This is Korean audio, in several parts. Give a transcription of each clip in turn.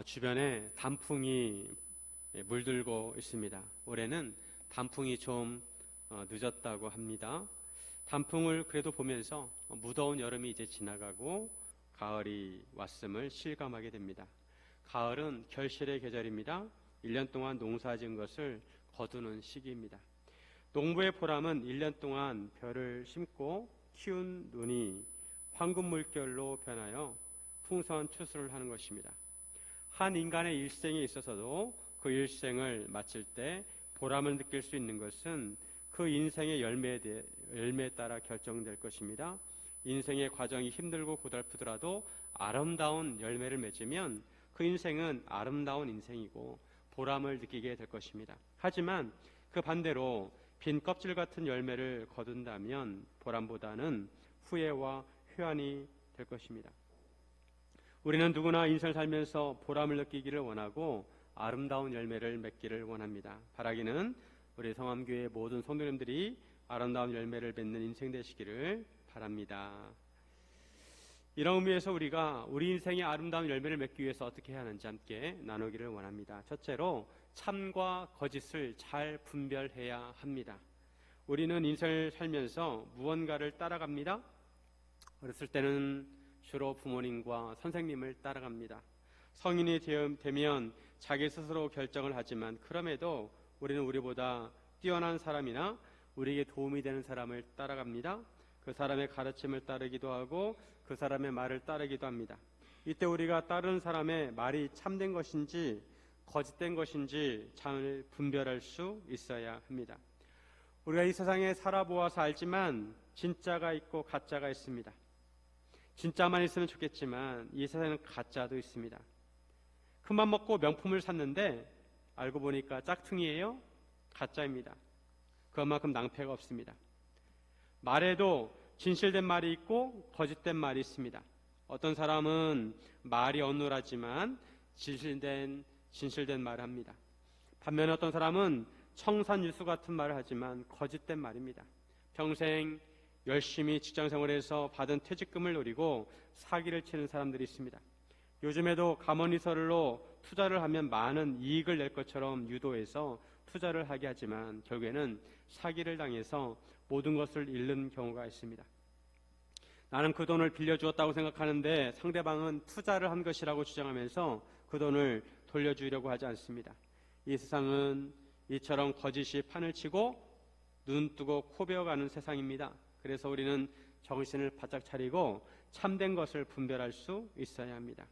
주변에 단풍이 물들고 있습니다. 올해는 단풍이 좀 늦었다고 합니다. 단풍을 그래도 보면서 무더운 여름이 이제 지나가고 가을이 왔음을 실감하게 됩니다. 가을은 결실의 계절입니다. 1년 동안 농사 지은 것을 거두는 시기입니다. 농부의 보람은 1년 동안 벼를 심고 키운 눈이 황금 물결로 변하여 풍성한 추수를 하는 것입니다. 한 인간의 일생에 있어서도 그 일생을 마칠 때 보람을 느낄 수 있는 것은 그 인생의 열매에 따라 결정될 것입니다. 인생의 과정이 힘들고 고달프더라도 아름다운 열매를 맺으면 그 인생은 아름다운 인생이고 보람을 느끼게 될 것입니다. 하지만 그 반대로 빈 껍질 같은 열매를 거둔다면 보람보다는 후회와 회한이 될 것입니다. 우리는 누구나 인생을 살면서 보람을 느끼기를 원하고 아름다운 열매를 맺기를 원합니다. 바라기는 우리 성암교회 모든 성도님들이 아름다운 열매를 맺는 인생 되시기를 바랍니다. 이런 의미에서 우리가 우리 인생의 아름다운 열매를 맺기 위해서 어떻게 해야 하는지 함께 나누기를 원합니다. 첫째로 참과 거짓을 잘 분별해야 합니다. 우리는 인생을 살면서 무언가를 따라갑니다. 어렸을 때는 주로 부모님과 선생님을 따라갑니다. 성인이 되면 자기 스스로 결정을 하지만 그럼에도 우리는 우리보다 뛰어난 사람이나 우리에게 도움이 되는 사람을 따라갑니다. 그 사람의 가르침을 따르기도 하고 그 사람의 말을 따르기도 합니다. 이때 우리가 따르는 사람의 말이 참된 것인지 거짓된 것인지 잘 분별할 수 있어야 합니다. 우리가 이 세상에 살아보아서 알지만 진짜가 있고 가짜가 있습니다. 진짜만 있으면 좋겠지만 이 세상에는 가짜도 있습니다. 큰맘 먹고 명품을 샀는데 알고 보니까 짝퉁이에요? 가짜입니다. 그만큼 낭패가 없습니다. 말에도 진실된 말이 있고 거짓된 말이 있습니다. 어떤 사람은 말이 어눌하지만 진실된 말을 합니다. 반면에 어떤 사람은 청산유수 같은 말을 하지만 거짓된 말입니다. 평생 열심히 직장생활에서 받은 퇴직금을 노리고 사기를 치는 사람들이 있습니다. 요즘에도 가머니설로 투자를 하면 많은 이익을 낼 것처럼 유도해서 투자를 하게 하지만 결국에는 사기를 당해서 모든 것을 잃는 경우가 있습니다. 나는 그 돈을 빌려주었다고 생각하는데 상대방은 투자를 한 것이라고 주장하면서 그 돈을 돌려주려고 하지 않습니다. 이 세상은 이처럼 거짓이 판을 치고 눈 뜨고 코 베어가는 세상입니다. 그래서 우리는 정신을 바짝 차리고 참된 것을 분별할 수 있어야 합니다.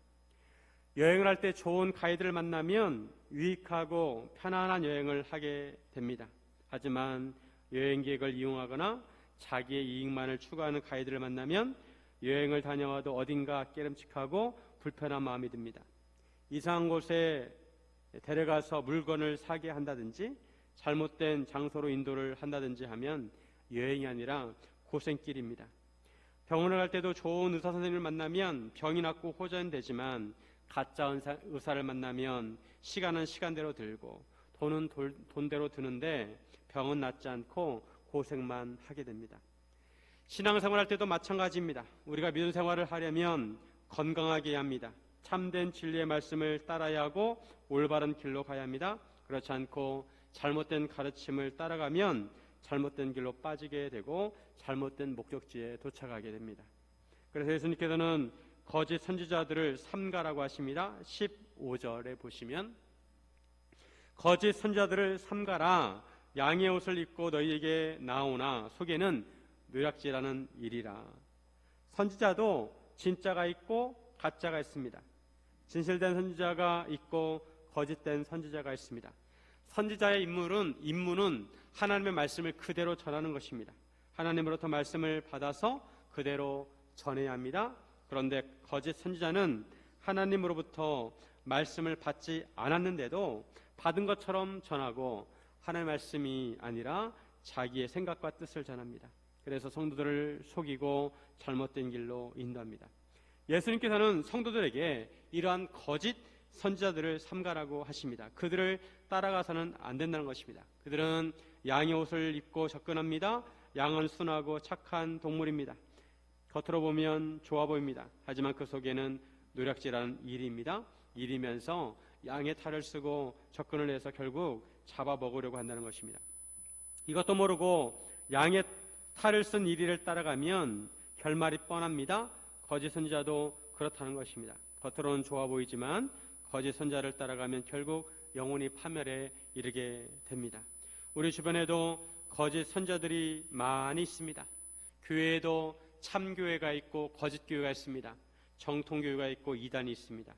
여행을 할 때 좋은 가이드를 만나면 유익하고 편안한 여행을 하게 됩니다. 하지만 여행 계획을 이용하거나 자기의 이익만을 추구하는 가이드를 만나면 여행을 다녀와도 어딘가 깨름칙하고 불편한 마음이 듭니다. 이상한 곳에 데려가서 물건을 사게 한다든지 잘못된 장소로 인도를 한다든지 하면 여행이 아니라 고생길입니다. 병원을 갈 때도 좋은 의사 선생님을 만나면 병이 낫고 호전되지만 가짜 의사를 만나면 시간은 시간대로 들고 돈은 돈대로 드는데 병은 낫지 않고 고생만 하게 됩니다. 신앙생활할 때도 마찬가지입니다. 우리가 믿음 생활을 하려면 건강하게 해야 합니다. 참된 진리의 말씀을 따라야 하고 올바른 길로 가야 합니다. 그렇지 않고 잘못된 가르침을 따라가면 잘못된 길로 빠지게 되고 잘못된 목적지에 도착하게 됩니다. 그래서 예수님께서는 거짓 선지자들을 삼가라고 하십니다. 15절에 보시면 거짓 선지자들을 삼가라. 양의 옷을 입고 너희에게 나오나 속에는 노략질하는 일이라. 선지자도 진짜가 있고 가짜가 있습니다. 진실된 선지자가 있고 거짓된 선지자가 있습니다. 선지자의 임무는 하나님의 말씀을 그대로 전하는 것입니다. 하나님으로부터 말씀을 받아서 그대로 전해야 합니다. 그런데 거짓 선지자는 하나님으로부터 말씀을 받지 않았는데도 받은 것처럼 전하고 하나님의 말씀이 아니라 자기의 생각과 뜻을 전합니다. 그래서 성도들을 속이고 잘못된 길로 인도합니다. 예수님께서는 성도들에게 이러한 거짓 선지자들을 삼가라고 하십니다. 그들을 따라가서는 안 된다는 것입니다. 그들은 양의 옷을 입고 접근합니다. 양은 순하고 착한 동물입니다. 겉으로 보면 좋아 보입니다. 하지만 그 속에는 노략질하는 일입니다. 일이면서 양의 탈을 쓰고 접근을 해서 결국 잡아먹으려고 한다는 것입니다. 이것도 모르고 양의 탈을 쓴 이리를 따라가면 결말이 뻔합니다. 거짓 선지자도 그렇다는 것입니다. 겉으로는 좋아 보이지만 거짓 선지자를 따라가면 결국 영혼이 파멸에 이르게 됩니다. 우리 주변에도 거짓 선지자들이 많이 있습니다. 교회에도 참교회가 있고 거짓교회가 있습니다. 정통교회가 있고 이단이 있습니다.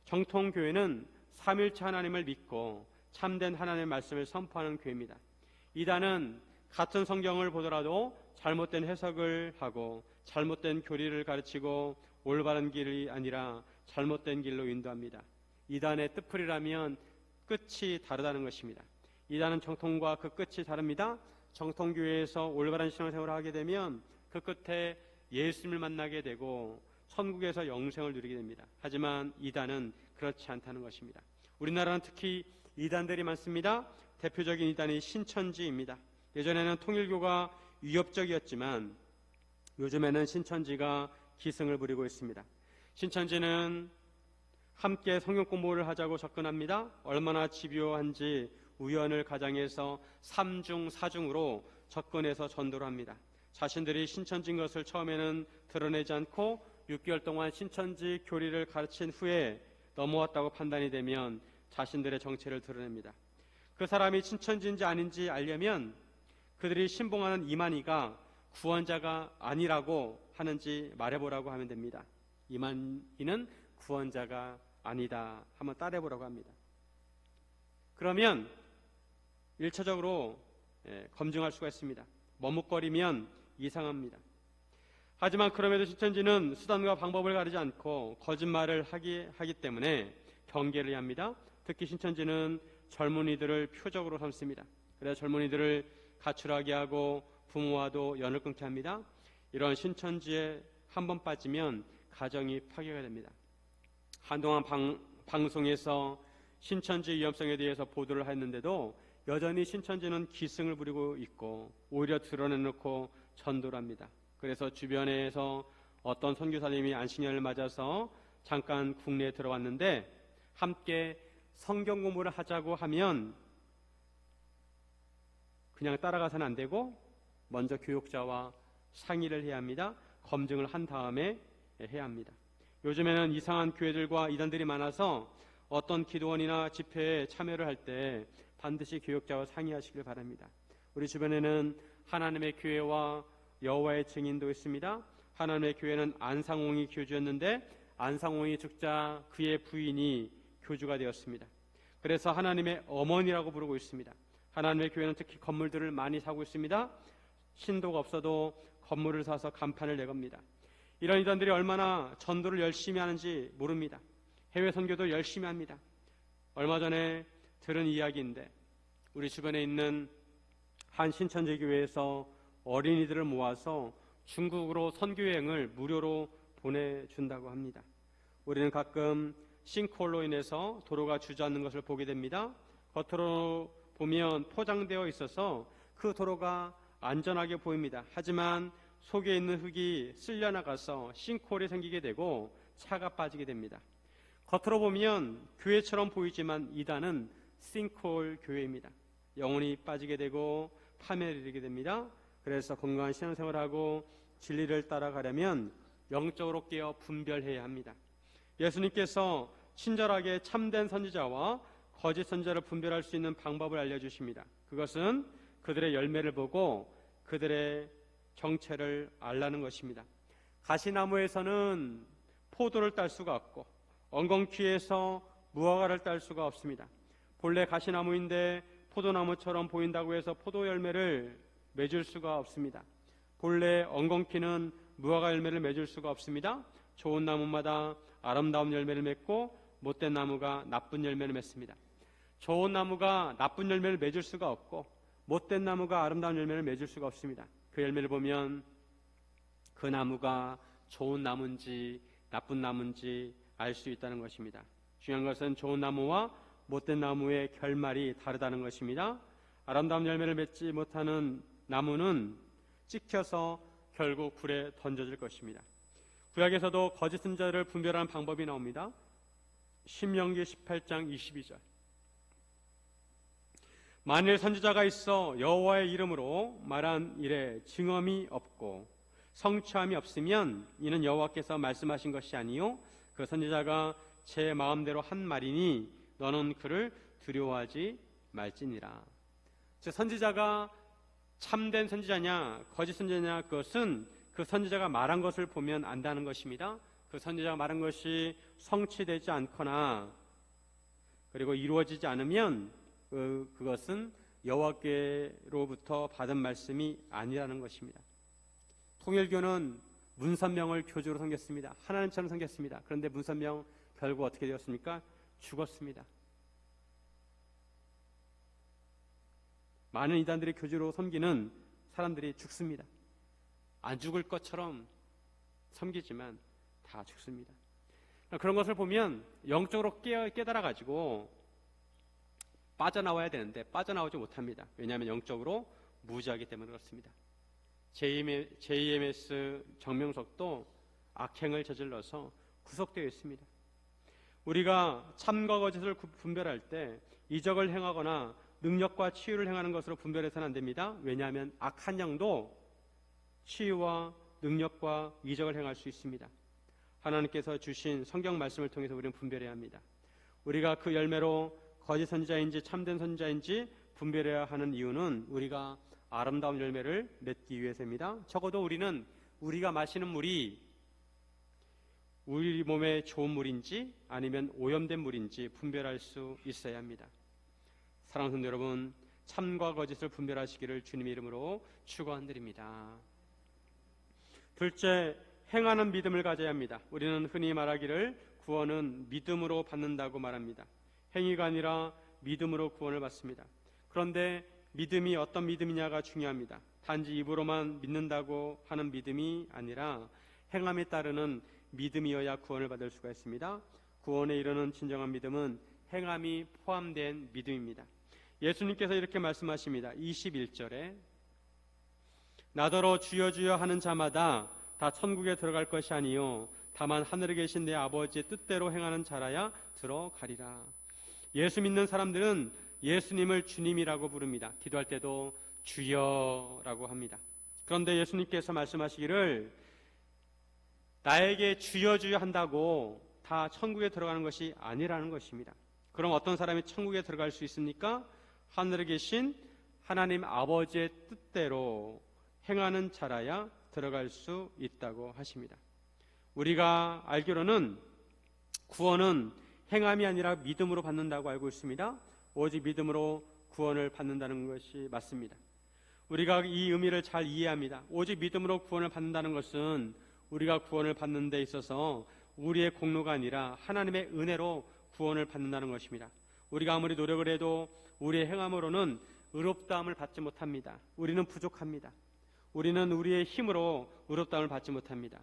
정통교회는 삼일체 하나님을 믿고 참된 하나님의 말씀을 선포하는 교회입니다. 이단은 같은 성경을 보더라도 잘못된 해석을 하고 잘못된 교리를 가르치고 올바른 길이 아니라 잘못된 길로 인도합니다. 이단의 뜻풀이라면 끝이 다르다는 것입니다. 이단은 정통과 그 끝이 다릅니다. 정통교회에서 올바른 신앙생활을 하게 되면 그 끝에 예수님을 만나게 되고 천국에서 영생을 누리게 됩니다. 하지만 이단은 그렇지 않다는 것입니다. 우리나라는 특히 이단들이 많습니다. 대표적인 이단이 신천지입니다. 예전에는 통일교가 위협적이었지만 요즘에는 신천지가 기승을 부리고 있습니다. 신천지는 함께 성경 공부를 하자고 접근합니다. 얼마나 집요한지 우연을 가장해서 3중 4중으로 접근해서 전도를 합니다. 자신들이 신천지인 것을 처음에는 드러내지 않고 6개월 동안 신천지 교리를 가르친 후에 넘어왔다고 판단이 되면 자신들의 정체를 드러냅니다. 그 사람이 신천지인지 아닌지 알려면 그들이 신봉하는 이만희가 구원자가 아니라고 하는지 말해보라고 하면 됩니다. 이만희는 구원자가 아니다 한번 따라해보라고 합니다. 그러면 1차적으로 검증할 수가 있습니다. 머뭇거리면 이상합니다. 하지만 그럼에도 신천지는 수단과 방법을 가리지 않고 거짓말을 하기 때문에 경계를 해야 합니다. 특히 신천지는 젊은이들을 표적으로 삼습니다. 그래서 젊은이들을 가출하게 하고 부모와도 연을 끊게 합니다. 이런 신천지에 한번 빠지면 가정이 파괴가 됩니다. 한동안 방송에서 신천지 위험성에 대해서 보도를 했는데도 여전히 신천지는 기승을 부리고 있고 오히려 드러내놓고 전도를 합니다. 그래서 주변에서 어떤 선교사님이 안식년을 맞아서 잠깐 국내에 들어왔는데 함께 성경 공부를 하자고 하면 그냥 따라가서는 안 되고 먼저 교육자와 상의를 해야 합니다. 검증을 한 다음에 해야 합니다. 요즘에는 이상한 교회들과 이단들이 많아서 어떤 기도원이나 집회에 참여를 할 때 반드시 교육자와 상의하시길 바랍니다. 우리 주변에는 하나님의 교회와 여호와의 증인도 있습니다. 하나님의 교회는 안상홍이 교주였는데 안상홍이 죽자 그의 부인이 교주가 되었습니다. 그래서 하나님의 어머니라고 부르고 있습니다. 하나님의 교회는 특히 건물들을 많이 사고 있습니다. 신도가 없어도 건물을 사서 간판을 내겁니다. 이런 이단들이 얼마나 전도를 열심히 하는지 모릅니다. 해외 선교도 열심히 합니다. 얼마 전에 들은 이야기인데 우리 주변에 있는 한 신천지 교회에서 어린이들을 모아서 중국으로 선교여행을 무료로 보내준다고 합니다. 우리는 가끔 싱크홀로 인해서 도로가 주저앉는 것을 보게 됩니다. 겉으로 보면 포장되어 있어서 그 도로가 안전하게 보입니다. 하지만 속에 있는 흙이 쓸려나가서 싱크홀이 생기게 되고 차가 빠지게 됩니다. 겉으로 보면 교회처럼 보이지만 이단은 싱크홀 교회입니다. 영혼이 빠지게 되고 파멸에 이르게 됩니다. 그래서 건강한 신앙생활하고 진리를 따라가려면 영적으로 깨어 분별해야 합니다. 예수님께서 친절하게 참된 선지자와 거짓 선지자를 분별할 수 있는 방법을 알려주십니다. 그것은 그들의 열매를 보고 그들의 정체를 알라는 것입니다. 가시나무에서는 포도를 딸 수가 없고 엉겅퀴에서 무화과를 딸 수가 없습니다. 본래 가시나무인데 포도나무처럼 보인다고 해서 포도 열매를 맺을 수가 없습니다. 본래 엉겅퀴는 무화과 열매를 맺을 수가 없습니다. 좋은 나무마다 아름다운 열매를 맺고 못된 나무가 나쁜 열매를 맺습니다. 좋은 나무가 나쁜 열매를 맺을 수가 없고 못된 나무가 아름다운 열매를 맺을 수가 없습니다. 그 열매를 보면 그 나무가 좋은 나무인지 나쁜 나무인지 알 수 있다는 것입니다. 중요한 것은 좋은 나무와 못된 나무의 결말이 다르다는 것입니다. 아름다운 열매를 맺지 못하는 나무는 찍혀서 결국 불에 던져질 것입니다. 구약에서도 거짓 선지자를 분별하는 방법이 나옵니다. 신명기 18장 22절. 만일 선지자가 있어 여호와의 이름으로 말한 일에 증언이 없고 성취함이 없으면 이는 여호와께서 말씀하신 것이 아니요 그 선지자가 제 마음대로 한 말이니 너는 그를 두려워하지 말지니라. 즉 선지자가 참된 선지자냐 거짓 선지자냐, 그것은 그 선지자가 말한 것을 보면 안다는 것입니다. 그 선지자가 말한 것이 성취되지 않거나 그리고 이루어지지 않으면 그것은 여호와께로부터 받은 말씀이 아니라는 것입니다. 통일교는 문선명을 교주로 섬겼습니다. 하나님처럼 섬겼습니다. 그런데 문선명 결국 어떻게 되었습니까? 죽었습니다. 많은 이단들의 교주로 섬기는 사람들이 죽습니다. 안 죽을 것처럼 섬기지만 다 죽습니다. 그런 것을 보면 영적으로 깨달아가지고 빠져나와야 되는데 빠져나오지 못합니다. 왜냐하면 영적으로 무지하기 때문에 그렇습니다. JMS 정명석도 악행을 저질러서 구속되어 있습니다. 우리가 참과 거짓을 분별할 때 이적을 행하거나 능력과 치유를 행하는 것으로 분별해서는 안 됩니다. 왜냐하면 악한 영도 치유와 능력과 이적을 행할 수 있습니다. 하나님께서 주신 성경 말씀을 통해서 우리는 분별해야 합니다. 우리가 그 열매로 거짓 선지자인지 참된 선지자인지 분별해야 하는 이유는 우리가 아름다운 열매를 맺기 위해서입니다. 적어도 우리는 우리가 마시는 물이 우리 몸에 좋은 물인지 아니면 오염된 물인지 분별할 수 있어야 합니다. 사랑하는 성도 여러분, 참과 거짓을 분별하시기를 주님의 이름으로 축원드립니다. 둘째, 행하는 믿음을 가져야 합니다. 우리는 흔히 말하기를 구원은 믿음으로 받는다고 말합니다. 행위가 아니라 믿음으로 구원을 받습니다. 그런데 믿음이 어떤 믿음이냐가 중요합니다. 단지 입으로만 믿는다고 하는 믿음이 아니라 행함에 따르는 믿음이어야 구원을 받을 수가 있습니다. 구원에 이르는 진정한 믿음은 행함이 포함된 믿음입니다. 예수님께서 이렇게 말씀하십니다. 21절에 나더러 주여 주여 하는 자마다 다 천국에 들어갈 것이 아니요 다만 하늘에 계신 내 아버지의 뜻대로 행하는 자라야 들어가리라. 예수 믿는 사람들은 예수님을 주님이라고 부릅니다. 기도할 때도 주여라고 합니다. 그런데 예수님께서 말씀하시기를 나에게 주여 주여 한다고 다 천국에 들어가는 것이 아니라는 것입니다. 그럼 어떤 사람이 천국에 들어갈 수 있습니까? 하늘에 계신 하나님 아버지의 뜻대로 행하는 자라야 들어갈 수 있다고 하십니다. 우리가 알기로는 구원은 행함이 아니라 믿음으로 받는다고 알고 있습니다. 오직 믿음으로 구원을 받는다는 것이 맞습니다. 우리가 이 의미를 잘 이해합니다. 오직 믿음으로 구원을 받는다는 것은 우리가 구원을 받는 데 있어서 우리의 공로가 아니라 하나님의 은혜로 구원을 받는다는 것입니다. 우리가 아무리 노력을 해도 우리의 행함으로는 의롭다함을 받지 못합니다. 우리는 부족합니다. 우리는 우리의 힘으로 의롭다함을 받지 못합니다.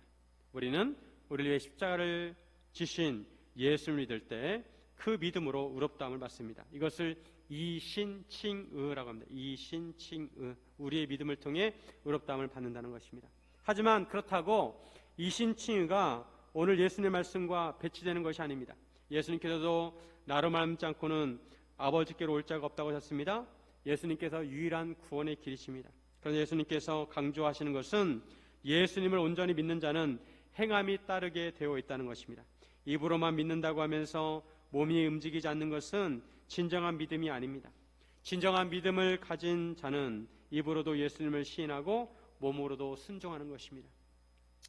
우리는 우리를 위해 십자가를 지신 예수를 믿을 때 그 믿음으로 의롭다함을 받습니다. 이것을 이신칭의라고 합니다. 이신칭의, 우리의 믿음을 통해 의롭다함을 받는다는 것입니다. 하지만 그렇다고 이신칭의가 오늘 예수님의 말씀과 배치되는 것이 아닙니다. 예수님께서도 나로 말미암지 않고는 아버지께로 올 자가 없다고 하셨습니다. 예수님께서 유일한 구원의 길이십니다. 그런데 예수님께서 강조하시는 것은 예수님을 온전히 믿는 자는 행함이 따르게 되어 있다는 것입니다. 입으로만 믿는다고 하면서 몸이 움직이지 않는 것은 진정한 믿음이 아닙니다. 진정한 믿음을 가진 자는 입으로도 예수님을 시인하고 몸으로도 순종하는 것입니다.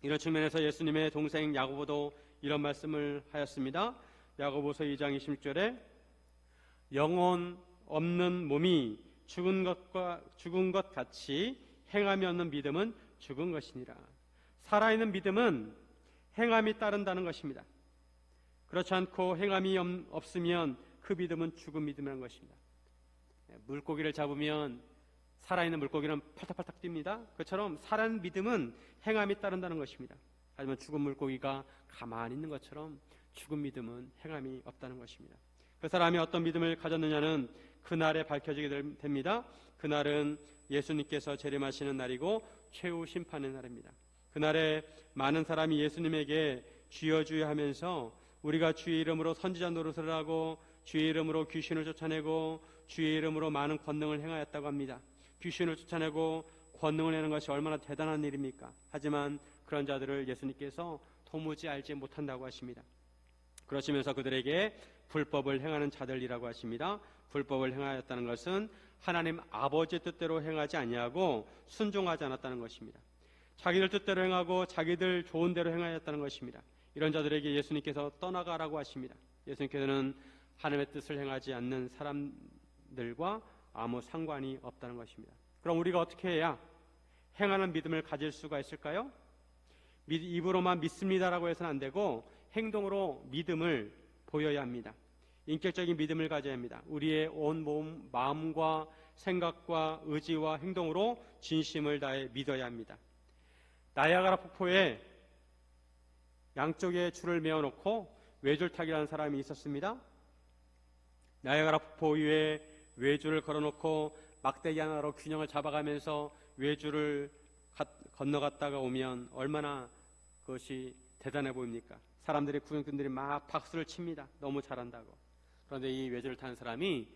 이런 측면에서 예수님의 동생 야고보도 이런 말씀을 하였습니다. 야고보서 2장 26절에 영혼 없는 몸이 죽은 것 같이 행함이 없는 믿음은 죽은 것이니라. 살아있는 믿음은 행함이 따른다는 것입니다. 그렇지 않고 행함이 없으면 그 믿음은 죽은 믿음이라는 것입니다. 물고기를 잡으면 살아있는 물고기는 팔딱팔딱 뜁니다. 그처럼 살아있는 믿음은 행함이 따른다는 것입니다. 하지만 죽은 물고기가 가만히 있는 것처럼 죽은 믿음은 행함이 없다는 것입니다. 그 사람이 어떤 믿음을 가졌느냐는 그날에 밝혀지게 됩니다. 그날은 예수님께서 재림하시는 날이고 최후 심판의 날입니다. 그날에 많은 사람이 예수님에게 주여 주여 하면서 우리가 주의 이름으로 선지자 노릇을 하고 주의 이름으로 귀신을 쫓아내고 주의 이름으로 많은 권능을 행하였다고 합니다. 귀신을 쫓아내고 권능을 내는 것이 얼마나 대단한 일입니까? 하지만 그런 자들을 예수님께서 도무지 알지 못한다고 하십니다. 그러시면서 그들에게 불법을 행하는 자들이라고 하십니다. 불법을 행하였다는 것은 하나님 아버지의 뜻대로 행하지 아니하고 순종하지 않았다는 것입니다. 자기들 뜻대로 행하고 자기들 좋은 대로 행하였다는 것입니다. 이런 자들에게 예수님께서 떠나가라고 하십니다. 예수님께서는 하나님의 뜻을 행하지 않는 사람들과 아무 상관이 없다는 것입니다. 그럼 우리가 어떻게 해야 행하는 믿음을 가질 수가 있을까요? 입으로만 믿습니다라고 해서는 안 되고 행동으로 믿음을 보여야 합니다. 인격적인 믿음을 가져야 합니다. 우리의 온 몸, 마음과 생각과 의지와 행동으로 진심을 다해 믿어야 합니다. 나야가라 폭포에 양쪽에 줄을 메어놓고 외줄타기라는 사람이 있었습니다. 나야가라 폭포 위에 외줄을 걸어놓고 막대기 하나로 균형을 잡아가면서 외줄을 건너갔다가 오면 얼마나 그것이 대단해 보입니까? 사람들이 구경꾼들이 막 박수를 칩니다. 너무 잘한다고. 그런데 이 외줄을 타는 사람이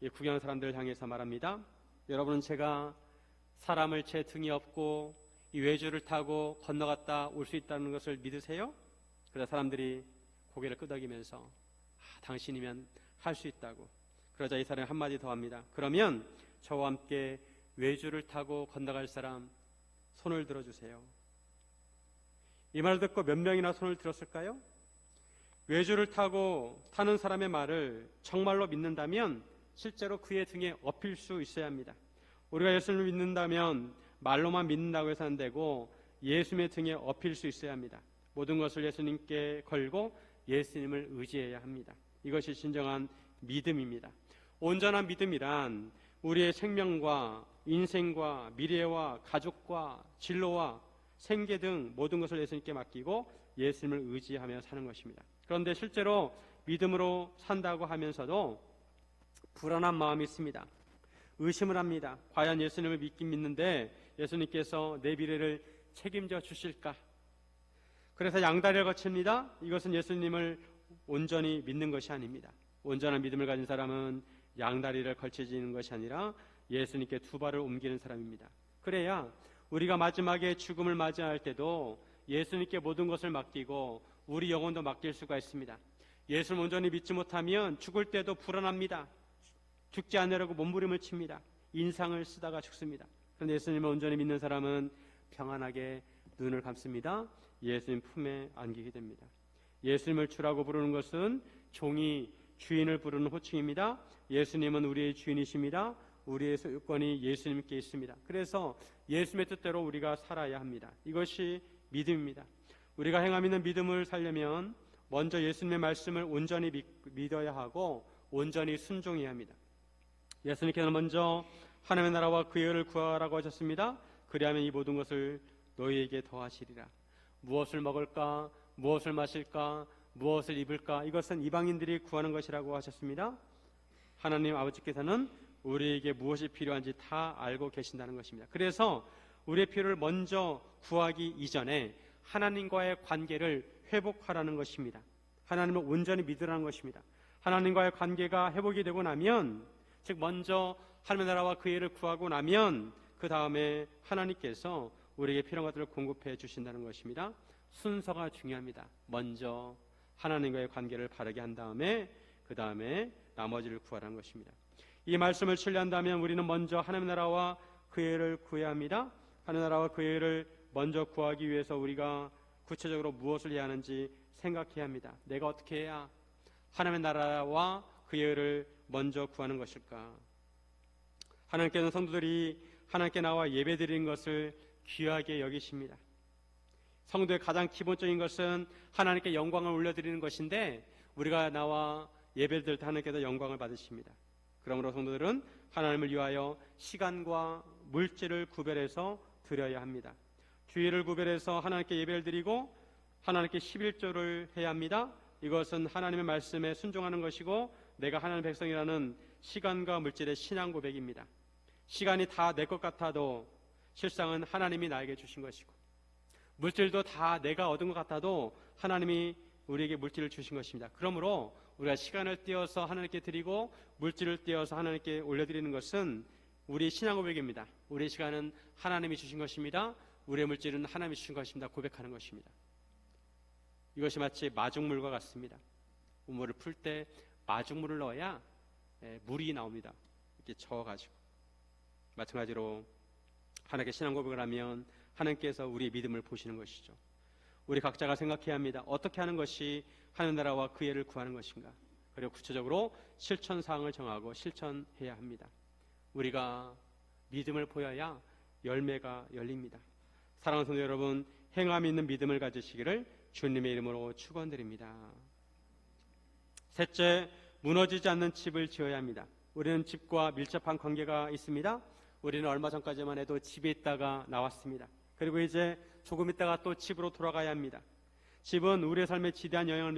이 구경하는 사람들을 향해서 말합니다. 여러분은 제가 사람을 제 등에 업고 이 외줄을 타고 건너갔다 올 수 있다는 것을 믿으세요? 그러자 사람들이 고개를 끄덕이면서 당신이면 할 수 있다고. 그러자 이 사람이 한마디 더 합니다. 그러면 저와 함께 외줄을 타고 건너갈 사람 손을 들어주세요. 이 말을 듣고 몇 명이나 손을 들었을까요? 외줄을 타는 사람의 말을 정말로 믿는다면 실제로 그의 등에 업힐 수 있어야 합니다. 우리가 예수님을 믿는다면 말로만 믿는다고 해서 안 되고 예수님의 등에 업힐 수 있어야 합니다. 모든 것을 예수님께 걸고 예수님을 의지해야 합니다. 이것이 진정한 믿음입니다. 온전한 믿음이란 우리의 생명과 인생과 미래와 가족과 진로와 생계 등 모든 것을 예수님께 맡기고 예수님을 의지하며 사는 것입니다. 그런데 실제로 믿음으로 산다고 하면서도 불안한 마음이 있습니다. 의심을 합니다. 과연 예수님을 믿긴 믿는데 예수님께서 내 미래를 책임져 주실까? 그래서 양다리를 거칩니다. 이것은 예수님을 온전히 믿는 것이 아닙니다. 온전한 믿음을 가진 사람은 양다리를 걸쳐지는 것이 아니라 예수님께 두 발을 옮기는 사람입니다. 그래야 우리가 마지막에 죽음을 맞이할 때도 예수님께 모든 것을 맡기고 우리 영혼도 맡길 수가 있습니다. 예수를 온전히 믿지 못하면 죽을 때도 불안합니다. 죽지 않으려고 몸부림을 칩니다. 인상을 쓰다가 죽습니다. 그런데 예수님을 온전히 믿는 사람은 평안하게 눈을 감습니다. 예수님 품에 안기게 됩니다. 예수님을 주라고 부르는 것은 종이 주인을 부르는 호칭입니다. 예수님은 우리의 주인이십니다. 우리의 소유권이 예수님께 있습니다. 그래서 예수님의 뜻대로 우리가 살아야 합니다. 이것이 믿음입니다. 우리가 행함 있는 믿음을 살려면 먼저 예수님의 말씀을 온전히 믿어야 하고 온전히 순종해야 합니다. 예수님께서는 먼저 하나님의 나라와 그의 의를 구하라고 하셨습니다. 그리하면 이 모든 것을 너희에게 더하시리라. 무엇을 먹을까? 무엇을 마실까? 무엇을 입을까? 이것은 이방인들이 구하는 것이라고 하셨습니다. 하나님 아버지께서는 우리에게 무엇이 필요한지 다 알고 계신다는 것입니다. 그래서 우리의 필요를 먼저 구하기 이전에 하나님과의 관계를 회복하라는 것입니다. 하나님을 온전히 믿으라는 것입니다. 하나님과의 관계가 회복이 되고 나면, 즉 먼저 하나님의 나라와 그의 의를 구하고 나면 그 다음에 하나님께서 우리에게 필요한 것들을 공급해 주신다는 것입니다. 순서가 중요합니다. 먼저 하나님과의 관계를 바르게 한 다음에 그 다음에 나머지를 구하라는 것입니다. 이 말씀을 신뢰한다면 우리는 먼저 하나님의 나라와 그의 의를 구해야 합니다. 하나님의 나라와 그의 의를 먼저 구하기 위해서 우리가 구체적으로 무엇을 해야 하는지 생각해야 합니다. 내가 어떻게 해야 하나님의 나라와 그의 의를 먼저 구하는 것일까? 하나님께서는 성도들이 하나님께 나와 예배드리는 것을 귀하게 여기십니다. 성도의 가장 기본적인 것은 하나님께 영광을 올려드리는 것인데 우리가 나와 예배드릴 때 하나님께서 영광을 받으십니다. 그러므로 성도들은 하나님을 위하여 시간과 물질을 구별해서 드려야 합니다. 주일을 구별해서 하나님께 예배를 드리고 하나님께 11조를 해야 합니다. 이것은 하나님의 말씀에 순종하는 것이고 내가 하나님의 백성이라는 시간과 물질의 신앙 고백입니다. 시간이 다 내 것 같아도 실상은 하나님이 나에게 주신 것이고 물질도 다 내가 얻은 것 같아도 하나님이 우리에게 물질을 주신 것입니다. 그러므로 우리가 시간을 띄어서 하나님께 드리고 물질을 띄어서 하나님께 올려드리는 것은 우리 신앙 고백입니다. 우리의 시간은 하나님이 주신 것입니다. 우리의 물질은 하나님이 주신 것입니다. 고백하는 것입니다. 이것이 마치 마중물과 같습니다. 우물을 풀 때 마중물을 넣어야 물이 나옵니다. 이렇게 저어가지고. 마찬가지로 하나님께 신앙 고백을 하면 하나님께서 우리의 믿음을 보시는 것이죠. 우리 각자가 생각해야 합니다. 어떻게 하는 것이 하나님 나라와 그 애를 구하는 것인가. 그리고 구체적으로 실천사항을 정하고 실천해야 합니다. 우리가 믿음을 보여야 열매가 열립니다. 사랑하는 성도 여러분, 행함이 있는 믿음을 가지시기를 주님의 이름으로 축원드립니다. 셋째, 무너지지 않는 집을 지어야 합니다. 우리는 집과 밀접한 관계가 있습니다. 우리는 얼마 전까지만 해도 집에 있다가 나왔습니다. 그리고 이제 조금 있다가 또 집으로 돌아가야 합니다. 집은 우리의 삶에 지대한 영향을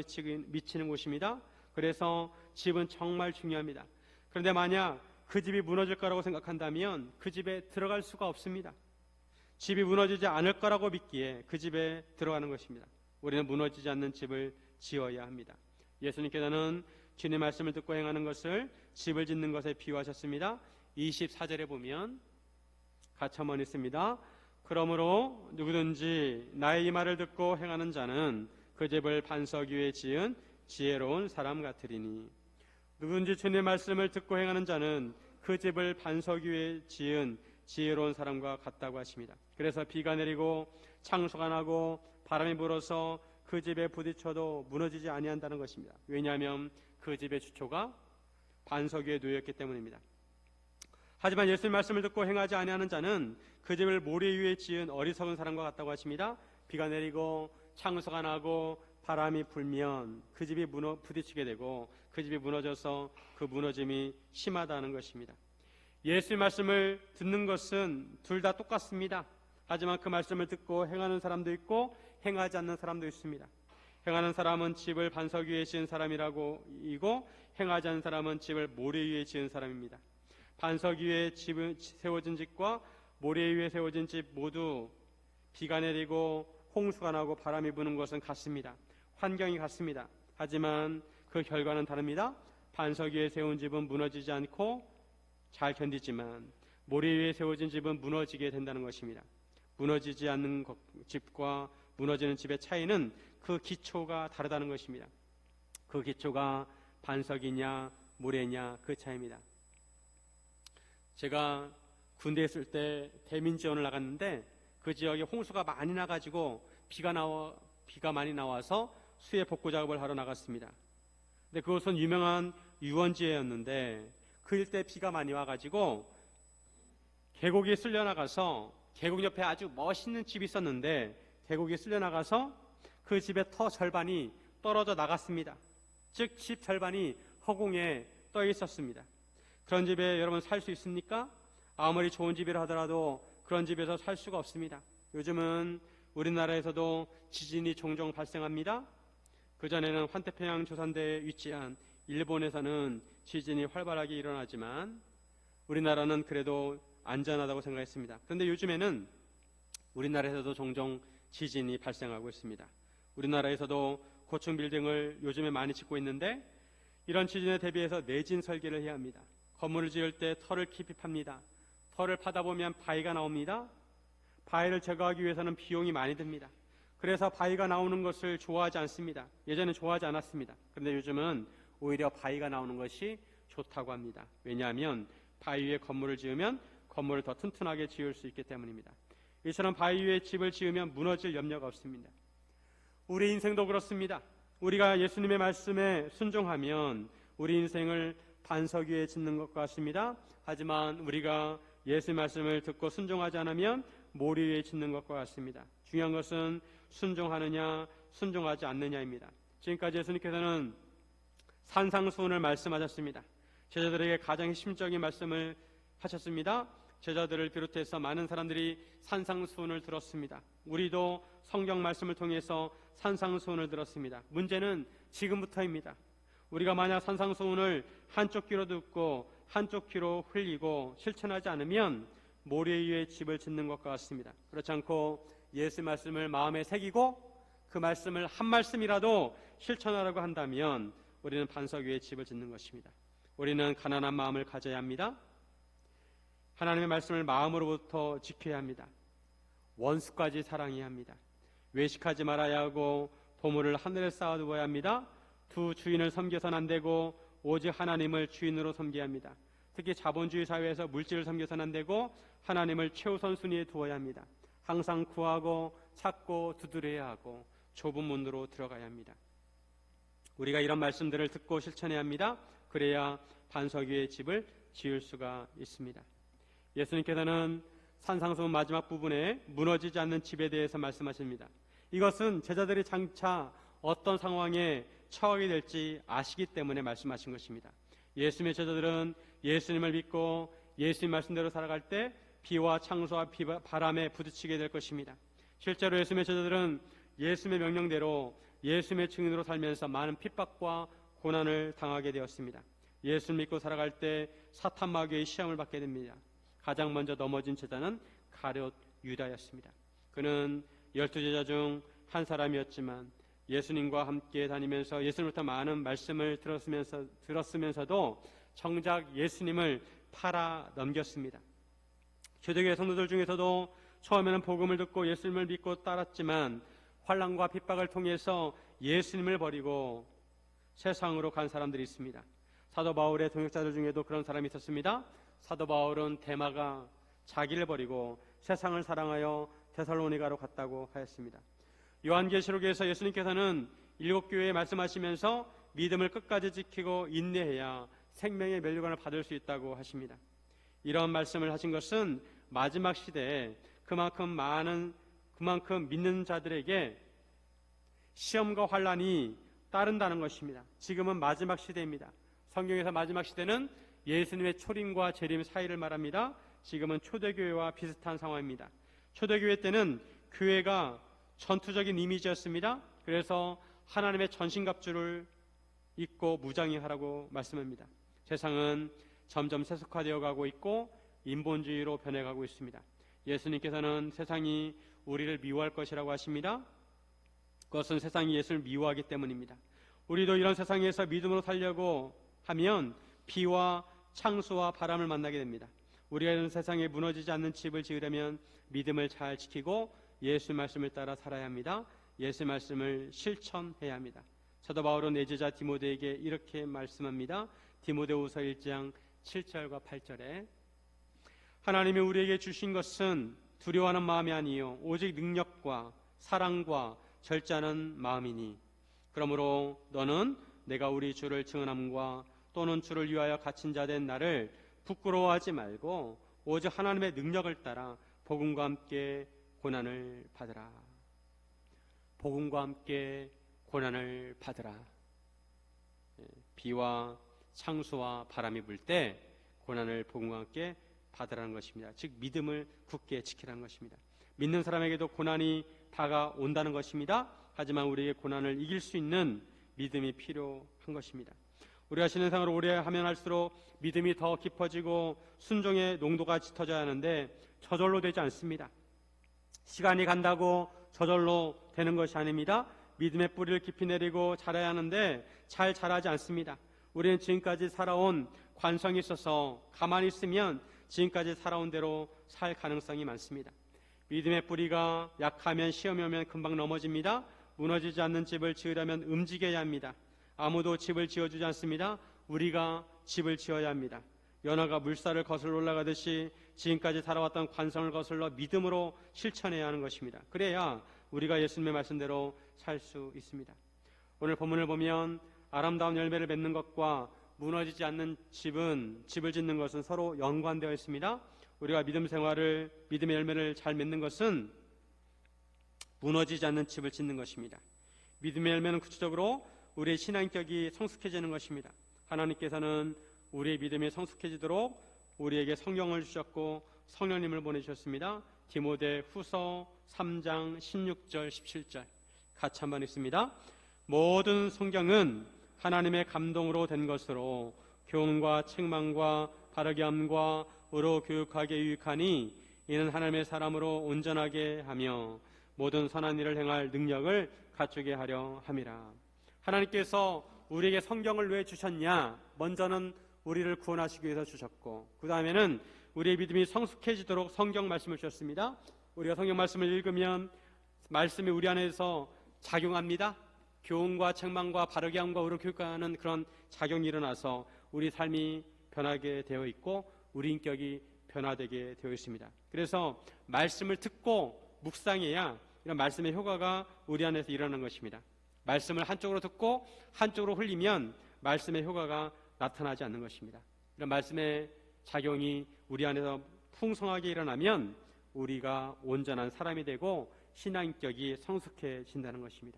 미치는 곳입니다. 그래서 집은 정말 중요합니다. 그런데 만약 그 집이 무너질 거라고 생각한다면 그 집에 들어갈 수가 없습니다. 집이 무너지지 않을 거라고 믿기에 그 집에 들어가는 것입니다. 우리는 무너지지 않는 집을 지어야 합니다. 예수님께서는 주님의 말씀을 듣고 행하는 것을 집을 짓는 것에 비유하셨습니다. 24절에 보면 같이 한번 있습니다. 그러므로 누구든지 나의 이 말을 듣고 행하는 자는 그 집을 반석 위에 지은 지혜로운 사람 같으리니, 누구든지 주님의 말씀을 듣고 행하는 자는 그 집을 반석 위에 지은 지혜로운 사람과 같다고 하십니다. 그래서 비가 내리고 창수가 나고 바람이 불어서 그 집에 부딪혀도 무너지지 아니한다는 것입니다. 왜냐하면 그 집의 주초가 반석 위에 놓였기 때문입니다. 하지만 예수의 말씀을 듣고 행하지 아니하는 자는 그 집을 모래 위에 지은 어리석은 사람과 같다고 하십니다. 비가 내리고 창수가 나고 바람이 불면 그 집이 부딪히게 되고 그 집이 무너져서 그 무너짐이 심하다는 것입니다. 예수의 말씀을 듣는 것은 둘 다 똑같습니다. 하지만 그 말씀을 듣고 행하는 사람도 있고 행하지 않는 사람도 있습니다. 행하는 사람은 집을 반석 위에 지은 사람이라고 이고 행하지 않는 사람은 집을 모래 위에 지은 사람입니다. 반석 위에 세워진 집과 모래 위에 세워진 집 모두 비가 내리고 홍수가 나고 바람이 부는 것은 같습니다. 환경이 같습니다. 하지만 그 결과는 다릅니다. 반석 위에 세운 집은 무너지지 않고 잘 견디지만 모래 위에 세워진 집은 무너지게 된다는 것입니다. 무너지지 않는 집과 무너지는 집의 차이는 그 기초가 다르다는 것입니다. 그 기초가 반석이냐 모래냐 그 차이입니다. 제가 군대에 있을 때 대민 지원을 나갔는데 그 지역에 홍수가 많이 나가지고 비가 많이 나와서 수해 복구 작업을 하러 나갔습니다. 근데 그것은 유명한 유원지였는데 그 일대 비가 많이 와가지고 계곡에 쓸려나가서 계곡 옆에 아주 멋있는 집이 있었는데 계곡에 쓸려나가서 그 집의 터 절반이 떨어져 나갔습니다. 즉 집 절반이 허공에 떠 있었습니다. 그런 집에 여러분 살 수 있습니까? 아무리 좋은 집이라 하더라도 그런 집에서 살 수가 없습니다. 요즘은 우리나라에서도 지진이 종종 발생합니다. 그전에는 환태평양 조산대에 위치한 일본에서는 지진이 활발하게 일어나지만 우리나라는 그래도 안전하다고 생각했습니다. 그런데 요즘에는 우리나라에서도 종종 지진이 발생하고 있습니다. 우리나라에서도 고층 빌딩을 요즘에 많이 짓고 있는데 이런 지진에 대비해서 내진 설계를 해야 합니다. 건물을 지을 때 터를 깊이 팝니다. 터를 파다 보면 바위가 나옵니다. 바위를 제거하기 위해서는 비용이 많이 듭니다. 그래서 바위가 나오는 것을 좋아하지 않습니다. 예전에 좋아하지 않았습니다. 그런데 요즘은 오히려 바위가 나오는 것이 좋다고 합니다. 왜냐하면 바위 위에 건물을 지으면 건물을 더 튼튼하게 지을 수 있기 때문입니다. 이처럼 바위 위에 집을 지으면 무너질 염려가 없습니다. 우리 인생도 그렇습니다. 우리가 예수님의 말씀에 순종하면 우리 인생을 반석 위에 짓는 것 같습니다. 하지만 우리가 예수의 말씀을 듣고 순종하지 않으면 모래 위에 짓는 것과 같습니다. 중요한 것은 순종하느냐 순종하지 않느냐입니다. 지금까지 예수님께서는 산상수훈을 말씀하셨습니다. 제자들에게 가장 핵심적인 말씀을 하셨습니다. 제자들을 비롯해서 많은 사람들이 산상수훈을 들었습니다. 우리도 성경 말씀을 통해서 산상수훈을 들었습니다. 문제는 지금부터입니다. 우리가 만약 산상수훈을 한쪽 귀로 듣고 한쪽 귀로 흘리고 실천하지 않으면 모래 위에 집을 짓는 것과 같습니다. 그렇지 않고 예수의 말씀을 마음에 새기고 그 말씀을 한 말씀이라도 실천하려고 한다면 우리는 반석 위에 집을 짓는 것입니다. 우리는 가난한 마음을 가져야 합니다. 하나님의 말씀을 마음으로부터 지켜야 합니다. 원수까지 사랑해야 합니다. 외식하지 말아야 하고 보물을 하늘에 쌓아두어야 합니다. 두 주인을 섬겨서는 안 되고 오직 하나님을 주인으로 섬겨야 합니다. 특히 자본주의 사회에서 물질을 섬겨서는 안 되고 하나님을 최우선 순위에 두어야 합니다. 항상 구하고 찾고 두드려야 하고 좁은 문으로 들어가야 합니다. 우리가 이런 말씀들을 듣고 실천해야 합니다. 그래야 반석 위에 집을 지을 수가 있습니다. 예수님께서는 산상수훈 마지막 부분에 무너지지 않는 집에 대해서 말씀하십니다. 이것은 제자들이 장차 어떤 상황에 처하게 될지 아시기 때문에 말씀하신 것입니다. 예수님의 제자들은 예수님을 믿고 예수님 말씀대로 살아갈 때 비와 창수와 바람에 부딪히게 될 것입니다. 실제로 예수님의 제자들은 예수님의 명령대로 예수님의 증인으로 살면서 많은 핍박과 고난을 당하게 되었습니다. 예수를 믿고 살아갈 때 사탄 마귀의 시험을 받게 됩니다. 가장 먼저 넘어진 제자는 가룟 유다였습니다. 그는 12제자 중 한 사람이었지만 예수님과 함께 다니면서 예수님부터 많은 말씀을 들었으면서도 정작 예수님을 팔아 넘겼습니다. 초대교회 성도들 중에서도 처음에는 복음을 듣고 예수님을 믿고 따랐지만 환난과 핍박을 통해서 예수님을 버리고 세상으로 간 사람들이 있습니다. 사도 바울의 동역자들 중에도 그런 사람이 있었습니다. 사도 바울은 데마가 자기를 버리고 세상을 사랑하여 데살로니가로 갔다고 하였습니다. 요한계시록에서 예수님께서는 7교회에 말씀하시면서 믿음을 끝까지 지키고 인내해야 생명의 면류관을 받을 수 있다고 하십니다. 이런 말씀을 하신 것은 마지막 시대에 그만큼 믿는 자들에게 시험과 환난이 따른다는 것입니다. 지금은 마지막 시대입니다. 성경에서 마지막 시대는 예수님의 초림과 재림 사이를 말합니다. 지금은 초대교회와 비슷한 상황입니다. 초대교회 때는 교회가 전투적인 이미지였습니다. 그래서 하나님의 전신갑주를 입고 무장하라고 말씀합니다. 세상은 점점 세속화되어 가고 있고 인본주의로 변해가고 있습니다. 예수님께서는 세상이 우리를 미워할 것이라고 하십니다. 그것은 세상이 예수를 미워하기 때문입니다. 우리도 이런 세상에서 믿음으로 살려고 하면 비와 창수와 바람을 만나게 됩니다. 우리가 이런 세상에 무너지지 않는 집을 지으려면 믿음을 잘 지키고 예수 말씀을 따라 살아야 합니다. 예수 말씀을 실천해야 합니다. 사도 바울은 내제자 디모데에게 이렇게 말씀합니다. 디모데후서 1장 7절과 8절에 하나님이 우리에게 주신 것은 두려워하는 마음이 아니요 오직 능력과 사랑과 절제하는 마음이니 그러므로 너는 내가 우리 주를 증언함과 또는 주를 위하여 갇힌 자 된 나를 부끄러워하지 말고 오직 하나님의 능력을 따라 복음과 함께 고난을 받으라. 복음과 함께 고난을 받으라. 비와 창수와 바람이 불 때 고난을 복음과 함께 받으라는 것입니다. 즉 믿음을 굳게 지키라는 것입니다. 믿는 사람에게도 고난이 다가온다는 것입니다. 하지만 우리에게 고난을 이길 수 있는 믿음이 필요한 것입니다. 우리가 신앙생활을 오래 하면 할수록 믿음이 더 깊어지고 순종의 농도가 짙어져야 하는데 저절로 되지 않습니다. 시간이 간다고 저절로 되는 것이 아닙니다. 믿음의 뿌리를 깊이 내리고 자라야 하는데 잘 자라지 않습니다. 우리는 지금까지 살아온 관성이 있어서 가만히 있으면 지금까지 살아온 대로 살 가능성이 많습니다. 믿음의 뿌리가 약하면 시험이 오면 금방 넘어집니다. 무너지지 않는 집을 지으려면 움직여야 합니다. 아무도 집을 지어주지 않습니다. 우리가 집을 지어야 합니다. 연화가 물살을 거슬러 올라가듯이 지금까지 살아왔던 관성을 거슬러 믿음으로 실천해야 하는 것입니다. 그래야 우리가 예수님의 말씀대로 살 수 있습니다. 오늘 본문을 보면 아름다운 열매를 맺는 것과 무너지지 않는 집을 짓는 것은 서로 연관되어 있습니다. 우리가 믿음의 열매를 잘 맺는 것은 무너지지 않는 집을 짓는 것입니다. 믿음의 열매는 구체적으로 우리의 신앙격이 성숙해지는 것입니다. 하나님께서는 우리의 믿음이 성숙해지도록 우리에게 성경을 주셨고 성령님을 보내주셨습니다. 디모데 후서 3장 16절 17절 같이 한번 읽습니다. 모든 성경은 하나님의 감동으로 된 것으로 교훈과 책망과 바르게 함과 의로 교육하게 유익하니 이는 하나님의 사람으로 온전하게 하며 모든 선한 일을 행할 능력을 갖추게 하려 함이라. 하나님께서 우리에게 성경을 왜 주셨냐? 먼저는 우리를 구원하시기 위해서 주셨고, 그 다음에는 우리의 믿음이 성숙해지도록 성경 말씀을 주셨습니다. 우리가 성경 말씀을 읽으면 말씀이 우리 안에서 작용합니다. 교훈과 책망과 바르게 함과 의로 교육하는 그런 작용이 일어나서 우리 삶이 변하게 되어 있고 우리 인격이 변화되게 되어 있습니다. 그래서 말씀을 듣고 묵상해야 이런 말씀의 효과가 우리 안에서 일어나는 것입니다. 말씀을 한쪽으로 듣고 한쪽으로 흘리면 말씀의 효과가 나타나지 않는 것입니다. 이런 말씀의 작용이 우리 안에서 풍성하게 일어나면 우리가 온전한 사람이 되고 신앙인격이 성숙해진다는 것입니다.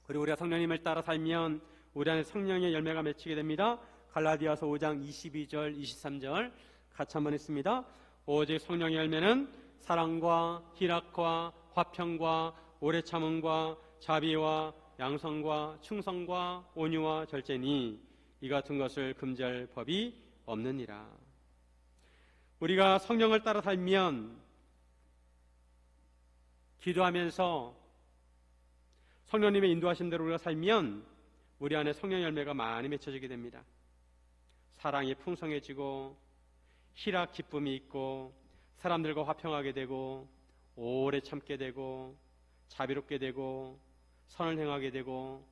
그리고 우리가 성령님을 따라 살면 우리 안에 성령의 열매가 맺히게 됩니다. 갈라디아서 5장 22절 23절 같이 한번 읽습니다. 오직 성령의 열매는 사랑과 희락과 화평과 오래 참음과 자비와 양성과 충성과 온유와 절제니 이 같은 것을 금지할 법이 없느니라. 우리가 성령을 따라 살면 기도하면서 성령님의 인도하신 대로 우리가 살면 우리 안에 성령 열매가 많이 맺혀지게 됩니다. 사랑이 풍성해지고 희락 기쁨이 있고 사람들과 화평하게 되고 오래 참게 되고 자비롭게 되고 선을 행하게 되고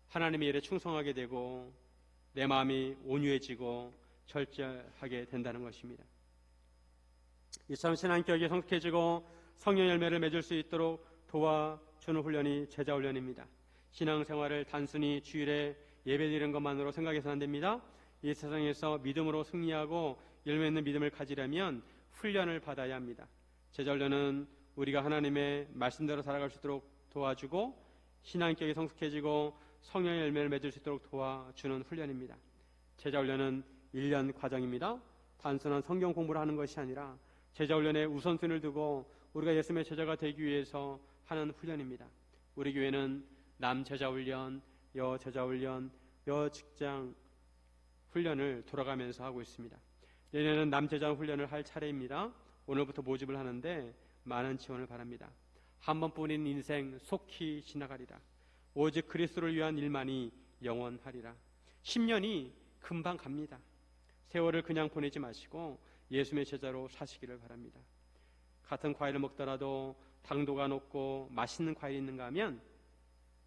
하나님의 일에 충성하게 되고 내 마음이 온유해지고 절제하게 된다는 것입니다. 이처럼 신앙격이 성숙해지고 성령 열매를 맺을 수 있도록 도와주는 훈련이 제자 훈련입니다. 신앙생활을 단순히 주일에 예배드리는 것만으로 생각해서는 안 됩니다. 이 세상에서 믿음으로 승리하고 열매 있는 믿음을 가지려면 훈련을 받아야 합니다. 제자 훈련은 우리가 하나님의 말씀대로 살아갈 수 있도록 도와주고 신앙격이 성숙해지고 성령의 열매를 맺을 수 있도록 도와주는 훈련입니다. 제자 훈련은 1년 과정입니다. 단순한 성경 공부를 하는 것이 아니라 제자 훈련에 우선순위를 두고 우리가 예수님의 제자가 되기 위해서 하는 훈련입니다. 우리 교회는 남 제자 훈련, 여 제자 훈련, 여 직장 훈련을 돌아가면서 하고 있습니다. 내년에는 남 제자 훈련을 할 차례입니다. 오늘부터 모집을 하는데 많은 지원을 바랍니다. 한 번뿐인 인생 속히 지나가리라. 오직 그리스도를 위한 일만이 영원하리라. 10년이 금방 갑니다. 세월을 그냥 보내지 마시고 예수님의 제자로 사시기를 바랍니다. 같은 과일을 먹더라도 당도가 높고 맛있는 과일이 있는가 하면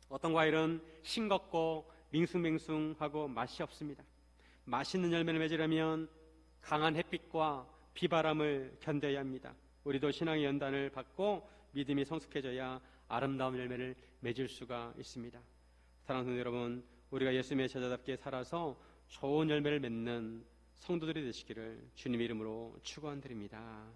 어떤 과일은 싱겁고 밍숭맹숭하고 맛이 없습니다. 맛있는 열매를 맺으려면 강한 햇빛과 비바람을 견뎌야 합니다. 우리도 신앙의 연단을 받고 믿음이 성숙해져야 아름다운 열매를 맺을 수가 있습니다. 사랑하는 여러분, 우리가 예수님의 제자답게 살아서 좋은 열매를 맺는 성도들이 되시기를 주님의 이름으로 축원드립니다.